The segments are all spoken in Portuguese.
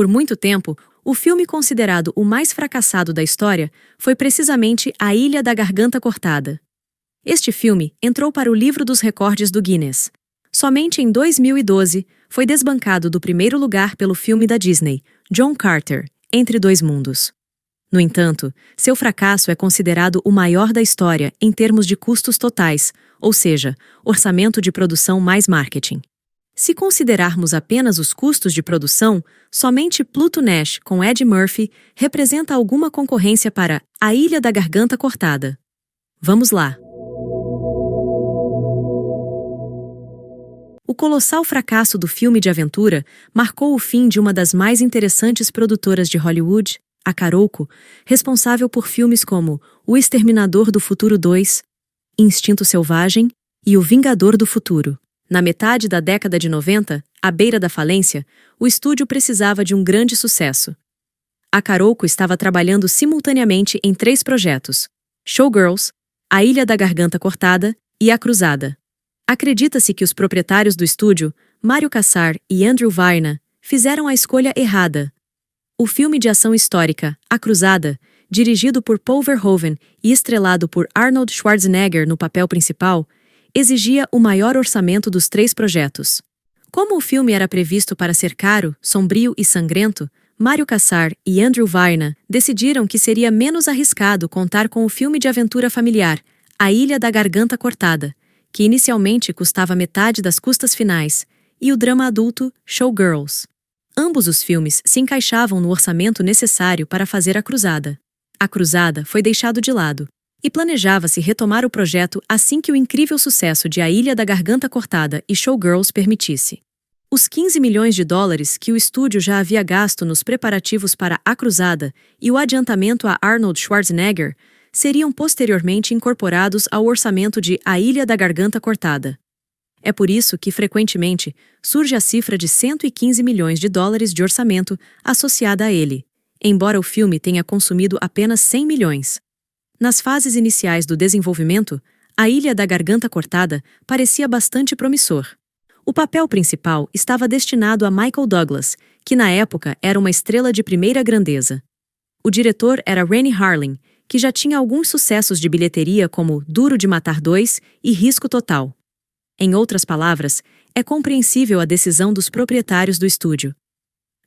Por muito tempo, o filme considerado o mais fracassado da história foi precisamente A Ilha da Garganta Cortada. Este filme entrou para o livro dos recordes do Guinness. Somente em 2012 foi desbancado do primeiro lugar pelo filme da Disney, John Carter, Entre Dois Mundos. No entanto, seu fracasso é considerado o maior da história em termos de custos totais, ou seja, orçamento de produção mais marketing. Se considerarmos apenas os custos de produção, somente Pluto Nash com Ed Murphy representa alguma concorrência para A Ilha da Garganta Cortada. Vamos lá! O colossal fracasso do filme de aventura marcou o fim de uma das mais interessantes produtoras de Hollywood, a Carolco, responsável por filmes como O Exterminador do Futuro 2, Instinto Selvagem e O Vingador do Futuro. Na metade da década de 90, à beira da falência, o estúdio precisava de um grande sucesso. A Carolco estava trabalhando simultaneamente em 3 projetos: Showgirls, A Ilha da Garganta Cortada e A Cruzada. Acredita-se que os proprietários do estúdio, Mário Kassar e Andrew Varna, fizeram a escolha errada. O filme de ação histórica, A Cruzada, dirigido por Paul Verhoeven e estrelado por Arnold Schwarzenegger no papel principal, exigia o maior orçamento dos 3 projetos. Como o filme era previsto para ser caro, sombrio e sangrento, Mário Kassar e Andrew Varna decidiram que seria menos arriscado contar com o filme de aventura familiar, A Ilha da Garganta Cortada, que inicialmente custava metade das custas finais, e o drama adulto Showgirls. Ambos os filmes se encaixavam no orçamento necessário para fazer A Cruzada. A Cruzada foi deixado de lado, e planejava-se retomar o projeto assim que o incrível sucesso de A Ilha da Garganta Cortada e Showgirls permitisse. Os 15 milhões de dólares que o estúdio já havia gasto nos preparativos para A Cruzada e o adiantamento a Arnold Schwarzenegger seriam posteriormente incorporados ao orçamento de A Ilha da Garganta Cortada. É por isso que, frequentemente, surge a cifra de 115 milhões de dólares de orçamento associada a ele, embora o filme tenha consumido apenas 100 milhões. Nas fases iniciais do desenvolvimento, A Ilha da Garganta Cortada parecia bastante promissor. O papel principal estava destinado a Michael Douglas, que na época era uma estrela de primeira grandeza. O diretor era Renny Harlin, que já tinha alguns sucessos de bilheteria como Duro de Matar 2 e Risco Total. Em outras palavras, é compreensível a decisão dos proprietários do estúdio.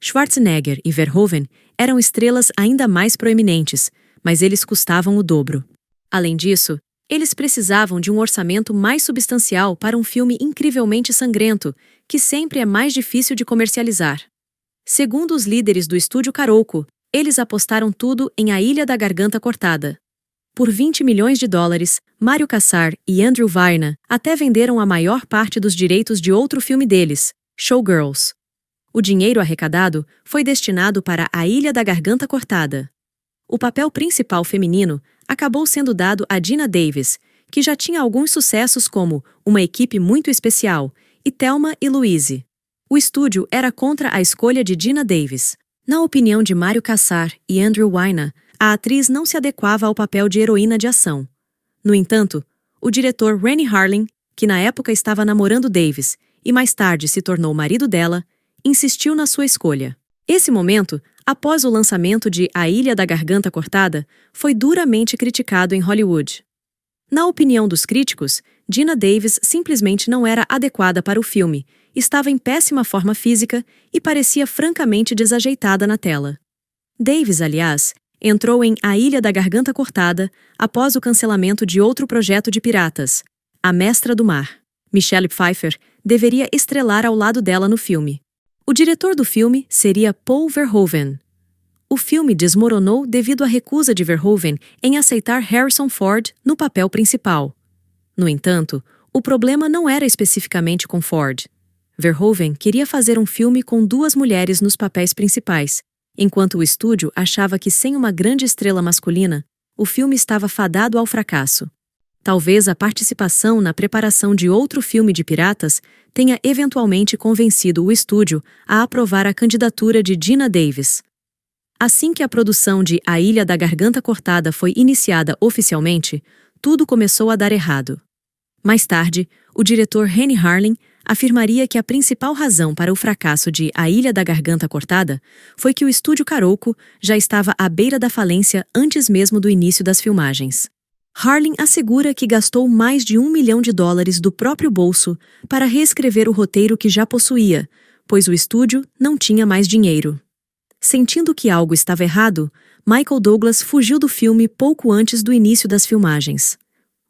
Schwarzenegger e Verhoeven eram estrelas ainda mais proeminentes, mas eles custavam o dobro. Além disso, eles precisavam de um orçamento mais substancial para um filme incrivelmente sangrento, que sempre é mais difícil de comercializar. Segundo os líderes do estúdio Carolco, eles apostaram tudo em A Ilha da Garganta Cortada. Por 20 milhões de dólares, Mário Kassar e Andrew Varna até venderam a maior parte dos direitos de outro filme deles, Showgirls. O dinheiro arrecadado foi destinado para A Ilha da Garganta Cortada. O papel principal feminino acabou sendo dado a Geena Davis, que já tinha alguns sucessos como Uma Equipe Muito Especial e Thelma e Louise. O estúdio era contra a escolha de Geena Davis. Na opinião de Mário Kassar e Andrew Varna, a atriz não se adequava ao papel de heroína de ação. No entanto, o diretor Renny Harlin, que na época estava namorando Davis e mais tarde se tornou marido dela, insistiu na sua escolha. Esse momento, após o lançamento de A Ilha da Garganta Cortada, foi duramente criticado em Hollywood. Na opinião dos críticos, Geena Davis simplesmente não era adequada para o filme, estava em péssima forma física e parecia francamente desajeitada na tela. Davis, aliás, entrou em A Ilha da Garganta Cortada após o cancelamento de outro projeto de piratas, A Mestra do Mar. Michelle Pfeiffer deveria estrelar ao lado dela no filme. O diretor do filme seria Paul Verhoeven. O filme desmoronou devido à recusa de Verhoeven em aceitar Harrison Ford no papel principal. No entanto, o problema não era especificamente com Ford. Verhoeven queria fazer um filme com 2 mulheres nos papéis principais, enquanto o estúdio achava que sem uma grande estrela masculina, o filme estava fadado ao fracasso. Talvez a participação na preparação de outro filme de piratas tenha eventualmente convencido o estúdio a aprovar a candidatura de Geena Davis. Assim que a produção de A Ilha da Garganta Cortada foi iniciada oficialmente, tudo começou a dar errado. Mais tarde, o diretor Renny Harlin afirmaria que a principal razão para o fracasso de A Ilha da Garganta Cortada foi que o estúdio Carolco já estava à beira da falência antes mesmo do início das filmagens. Harlin assegura que gastou mais de $1 milhão do próprio bolso para reescrever o roteiro que já possuía, pois o estúdio não tinha mais dinheiro. Sentindo que algo estava errado, Michael Douglas fugiu do filme pouco antes do início das filmagens.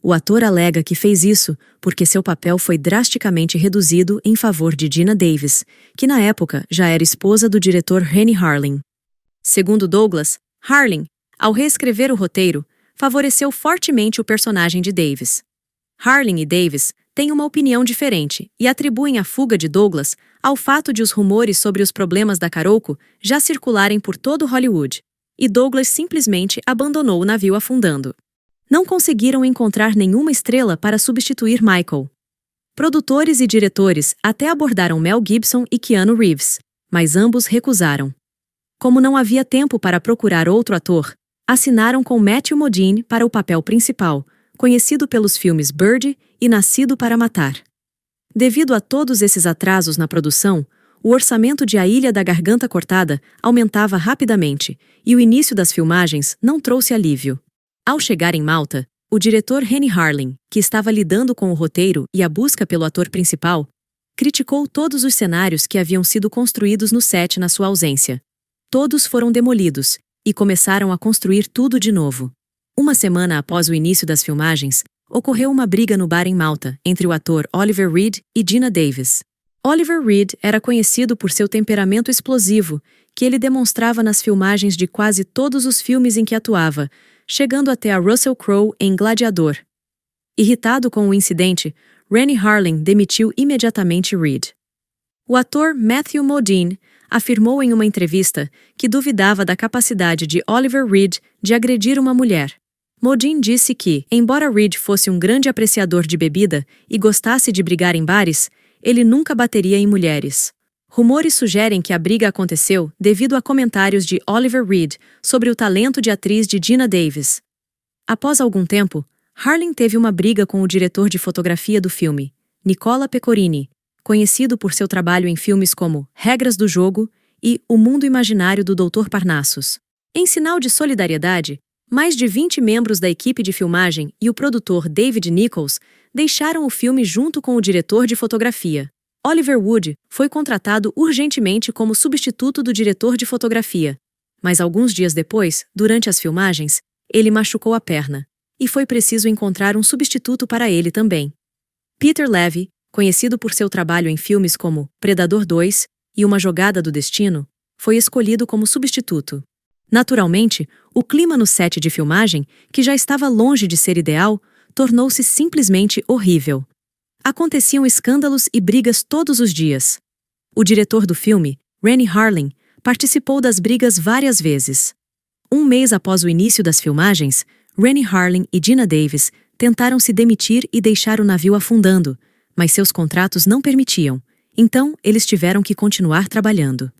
O ator alega que fez isso porque seu papel foi drasticamente reduzido em favor de Geena Davis, que na época já era esposa do diretor Renny Harlin. Segundo Douglas, Harlin, ao reescrever o roteiro, favoreceu fortemente o personagem de Davis. Harlin e Davis têm uma opinião diferente e atribuem a fuga de Douglas ao fato de os rumores sobre os problemas da Carolco já circularem por todo Hollywood, e Douglas simplesmente abandonou o navio afundando. Não conseguiram encontrar nenhuma estrela para substituir Michael. Produtores e diretores até abordaram Mel Gibson e Keanu Reeves, mas ambos recusaram. Como não havia tempo para procurar outro ator, assinaram com Matthew Modine para o papel principal, conhecido pelos filmes Bird e Nascido para Matar. Devido a todos esses atrasos na produção, o orçamento de A Ilha da Garganta Cortada aumentava rapidamente, e o início das filmagens não trouxe alívio. Ao chegar em Malta, o diretor Renny Harlin, que estava lidando com o roteiro e a busca pelo ator principal, criticou todos os cenários que haviam sido construídos no set na sua ausência. Todos foram demolidos, e começaram a construir tudo de novo. Uma semana após o início das filmagens, ocorreu uma briga no bar em Malta entre o ator Oliver Reed e Geena Davis. Oliver Reed era conhecido por seu temperamento explosivo, que ele demonstrava nas filmagens de quase todos os filmes em que atuava, chegando até a Russell Crowe em Gladiador. Irritado com o incidente, Renny Harlin demitiu imediatamente Reed. O ator Matthew Modine afirmou em uma entrevista que duvidava da capacidade de Oliver Reed de agredir uma mulher. Modine disse que, embora Reed fosse um grande apreciador de bebida e gostasse de brigar em bares, ele nunca bateria em mulheres. Rumores sugerem que a briga aconteceu devido a comentários de Oliver Reed sobre o talento de atriz de Geena Davis. Após algum tempo, Harlin teve uma briga com o diretor de fotografia do filme, Nicola Pecorini, conhecido por seu trabalho em filmes como Regras do Jogo e O Mundo Imaginário do Dr. Parnassus. Em sinal de solidariedade, mais de 20 membros da equipe de filmagem e o produtor David Nichols deixaram o filme junto com o diretor de fotografia. Oliver Wood foi contratado urgentemente como substituto do diretor de fotografia, mas alguns dias depois, durante as filmagens, ele machucou a perna, e foi preciso encontrar um substituto para ele também. Peter Levy, conhecido por seu trabalho em filmes como Predador 2 e Uma Jogada do Destino, foi escolhido como substituto. Naturalmente, o clima no set de filmagem, que já estava longe de ser ideal, tornou-se simplesmente horrível. Aconteciam escândalos e brigas todos os dias. O diretor do filme, Renny Harlin, participou das brigas várias vezes. Um mês após o início das filmagens, Renny Harlin e Geena Davis tentaram se demitir e deixar o navio afundando, mas seus contratos não permitiam, então eles tiveram que continuar trabalhando.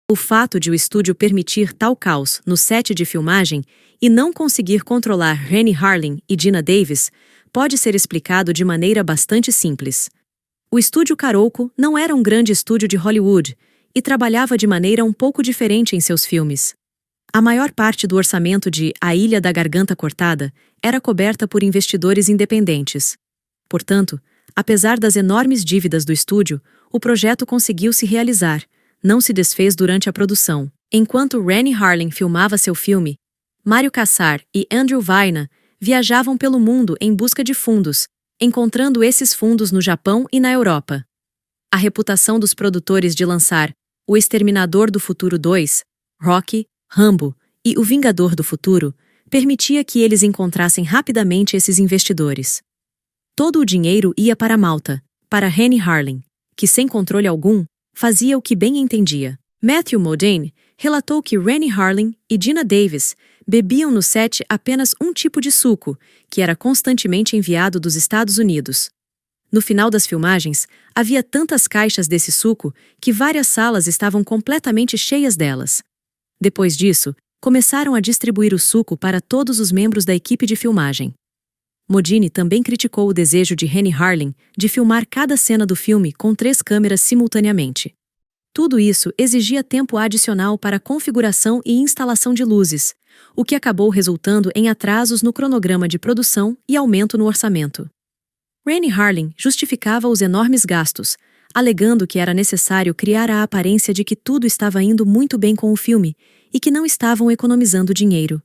O fato de o estúdio permitir tal caos no set de filmagem e não conseguir controlar Renny Harlin e Geena Davis pode ser explicado de maneira bastante simples. O estúdio Carolco não era um grande estúdio de Hollywood e trabalhava de maneira um pouco diferente em seus filmes. A maior parte do orçamento de A Ilha da Garganta Cortada era coberta por investidores independentes. Portanto, apesar das enormes dívidas do estúdio, o projeto conseguiu se realizar, não se desfez durante a produção. Enquanto Renny Harlin filmava seu filme, Mário Kassar e Andrew Vaina viajavam pelo mundo em busca de fundos, encontrando esses fundos no Japão e na Europa. A reputação dos produtores de lançar O Exterminador do Futuro 2, Rocky, Rambo e O Vingador do Futuro permitia que eles encontrassem rapidamente esses investidores. Todo o dinheiro ia para Malta, para Renny Harlin, que sem controle algum, fazia o que bem entendia. Matthew Modine relatou que Renny Harlin e Geena Davis bebiam no set apenas um tipo de suco, que era constantemente enviado dos Estados Unidos. No final das filmagens, havia tantas caixas desse suco que várias salas estavam completamente cheias delas. Depois disso, começaram a distribuir o suco para todos os membros da equipe de filmagem. Modini também criticou o desejo de Renny Harlin de filmar cada cena do filme com 3 câmeras simultaneamente. Tudo isso exigia tempo adicional para configuração e instalação de luzes, o que acabou resultando em atrasos no cronograma de produção e aumento no orçamento. Renny Harlin justificava os enormes gastos, alegando que era necessário criar a aparência de que tudo estava indo muito bem com o filme e que não estavam economizando dinheiro.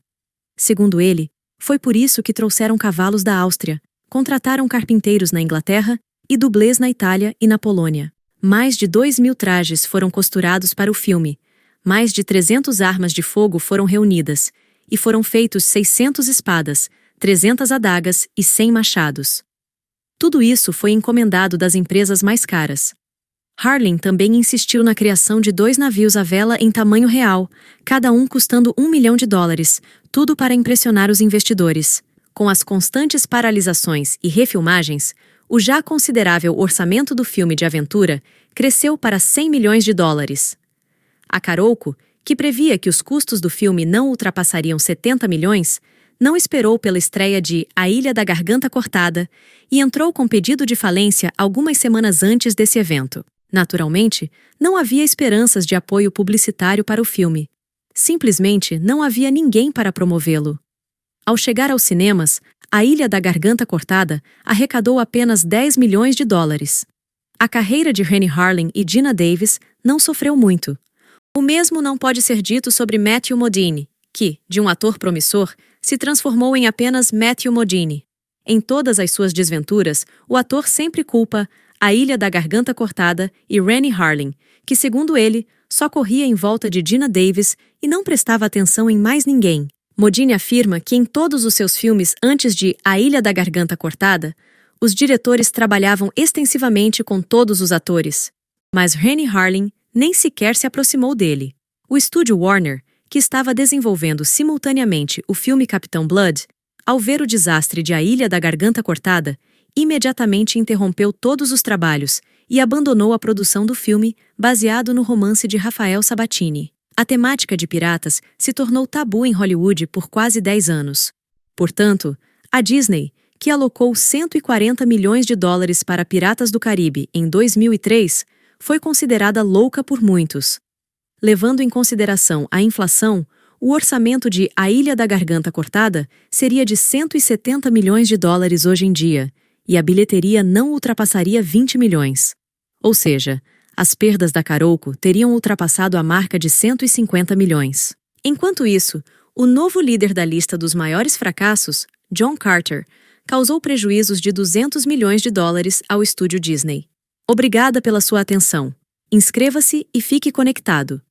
Segundo ele, foi por isso que trouxeram cavalos da Áustria, contrataram carpinteiros na Inglaterra e dublês na Itália e na Polônia. Mais de 2.000 trajes foram costurados para o filme, mais de 300 armas de fogo foram reunidas, e foram feitos 600 espadas, 300 adagas e 100 machados. Tudo isso foi encomendado das empresas mais caras. Harlin também insistiu na criação de 2 navios à vela em tamanho real, cada um custando $1 milhão, tudo para impressionar os investidores. Com as constantes paralisações e refilmagens, o já considerável orçamento do filme de aventura cresceu para $100 milhões. A Carolco, que previa que os custos do filme não ultrapassariam 70 milhões, não esperou pela estreia de A Ilha da Garganta Cortada e entrou com pedido de falência algumas semanas antes desse evento. Naturalmente, não havia esperanças de apoio publicitário para o filme. Simplesmente não havia ninguém para promovê-lo. Ao chegar aos cinemas, A Ilha da Garganta Cortada arrecadou apenas $10 milhões. A carreira de Renny Harlin e Geena Davis não sofreu muito. O mesmo não pode ser dito sobre Matthew Modine, que, de um ator promissor, se transformou em apenas Matthew Modine. Em todas as suas desventuras, o ator sempre culpa A Ilha da Garganta Cortada e Renny Harlin, que, segundo ele, só corria em volta de Geena Davis e não prestava atenção em mais ninguém. Modine afirma que em todos os seus filmes antes de A Ilha da Garganta Cortada, os diretores trabalhavam extensivamente com todos os atores. Mas Renny Harlin nem sequer se aproximou dele. O estúdio Warner, que estava desenvolvendo simultaneamente o filme Capitão Blood, ao ver o desastre de A Ilha da Garganta Cortada, imediatamente interrompeu todos os trabalhos e abandonou a produção do filme baseado no romance de Rafael Sabatini. A temática de piratas se tornou tabu em Hollywood por quase 10 anos. Portanto, a Disney, que alocou $140 milhões para Piratas do Caribe em 2003, foi considerada louca por muitos. Levando em consideração a inflação, o orçamento de A Ilha da Garganta Cortada seria de $170 milhões hoje em dia, e a bilheteria não ultrapassaria 20 milhões. Ou seja, as perdas da Carolco teriam ultrapassado a marca de 150 milhões. Enquanto isso, o novo líder da lista dos maiores fracassos, John Carter, causou prejuízos de $200 milhões ao estúdio Disney. Obrigada pela sua atenção. Inscreva-se e fique conectado.